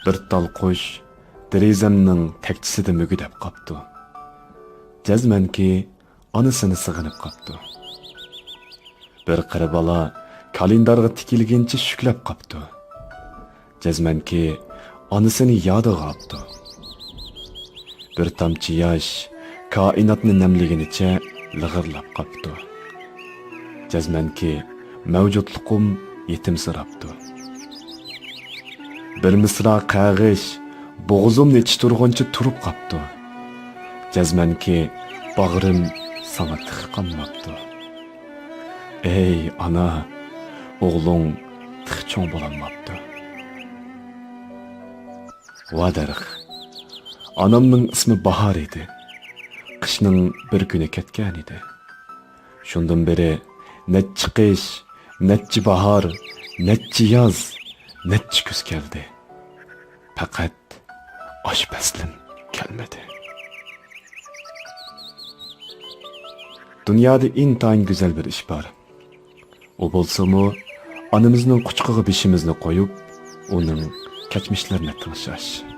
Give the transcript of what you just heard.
Bir tal qush derizamning takchisida mugidab qopdi. Jazmanki onasini sig'inib qopdi. Bir qari bola kalendarga tikilgancha shuklab qopdi. Jazmanki onasini yodiga oldi. Bir tomchi yosh koinotni namliginicha lig'irlab qopdi. Jazmanki mavjudliqim yetimsirabdi. Bir misra qag'ish bo'g'zimni ichtirg'uncha turib qopdi. Jazmanki bag'rim sana tiqqanmabdi. Ey ana, o'g'ling tiqcho'ng bo'lolmabdi. Va darix. Anamning ismi Bahor edi. Qishning bir kuni ketgan edi. Shundan beri necha qish, necha bahor, necha yoz, necha kuz keldi. Faqat osh faslim kelmedi. Dünyada intayin güzel bir iş var. O bolsa-mu, anamızın quchqig'i beshimizni qo'yib, uning kechmishlarini tinglash.